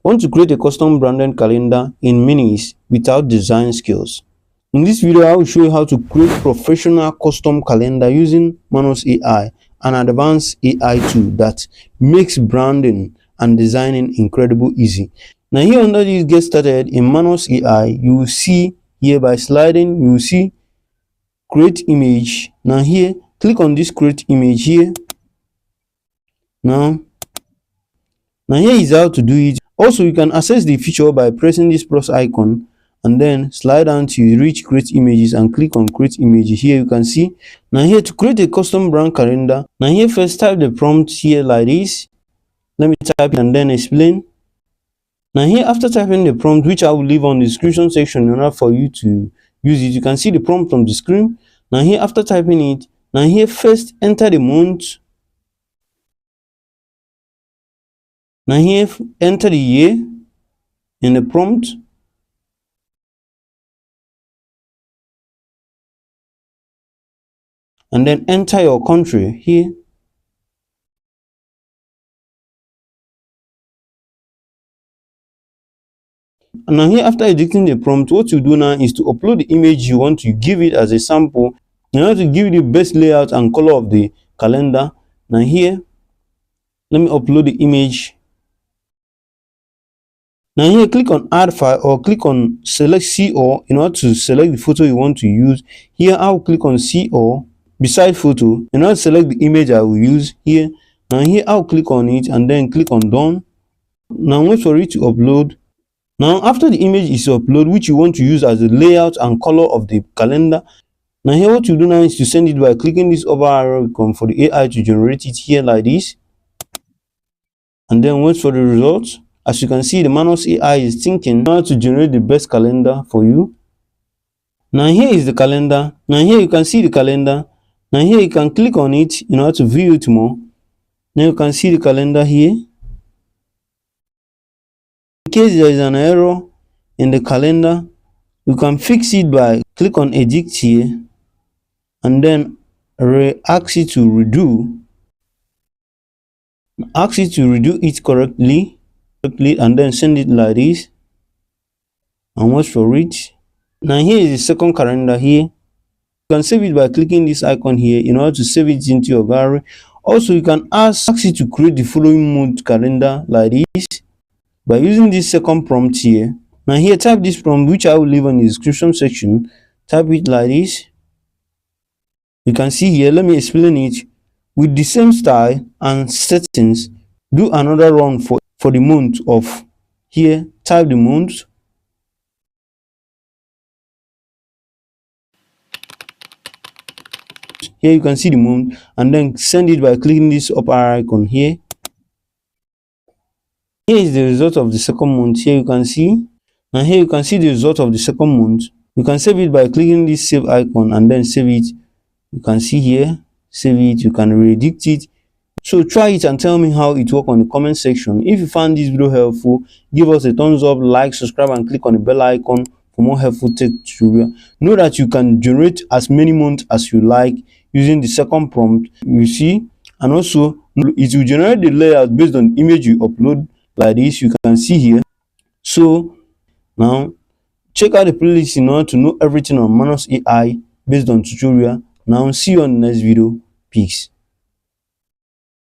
Want to create a custom branded calendar in minutes without design skills? In this video, I will show you how to create professional custom calendar using Manus AI, an advanced AI tool that makes branding and designing incredibly easy. Now here under this get started in Manus AI, you will see here by sliding, you will see create image. Now here, click on this create image here. Now here is how to do it. Also, you can access the feature by pressing this plus icon and then slide down till you reach create images and click on create images. Here you can see. Now here to create a custom brand calendar. Now here first type the prompt here like this. Let me type it and then explain. Now here after typing the prompt, which I will leave on the description section in order for you to use it, you can see the prompt on the screen. Now here after typing it, now here first enter the month. Now here enter the year in the prompt. And then enter your country here. And now here after editing the prompt, what you do now is to upload the image you want to give it as a sample in order to give you the best layout and color of the calendar. Now here, let me upload the image. Now here click on add file or click on select CO in order to select the photo you want to use. Here I will click on CO beside photo in order to select the image I will use here. Now here I'll click on it and then click on done. Now wait for it to upload. Now after the image is uploaded, which you want to use as the layout and color of the calendar, now here what you do now is to send it by clicking this upper arrow icon for the AI to generate it here like this, and then wait for the results. As you can see, the Manus AI is thinking how to generate the best calendar for you. Now here is the calendar. Now here you can see the calendar. Now here you can click on it in order to view it more. Now you can see the calendar here. In case there is an error in the calendar, you can fix it by click on edit here and then ask it to redo. Ask it to redo it correctly and then send it like this and watch for it. Now here is the second calendar here. You can save it by clicking this icon here in order to save it into your gallery. Also, you can ask it to create the following month calendar like this by using this second prompt here. Now here type this prompt, which I will leave on the description section. Type it like this. You can see here, let me explain it. With the same style and settings, do another run for the month of here. Type the month. Here you can see the month and then send it by clicking this upper icon here. Here is the result of the second month. Here you can see. Now here you can see the result of the second month. You can save it by clicking this save icon and then save it. You can see here, save it. You can re-edit it. So try it and tell me how it works on the comment section. If you found this video helpful, give us a thumbs up, like, subscribe and click on the bell icon for more helpful tech tutorial. Know that you can generate as many months as you like using the second prompt you see, and also it will generate the layout based on the image you upload like this. You can see here. So now check out the playlist in order to know everything on Manus AI based on tutorial. Now see you on the next video. Peace.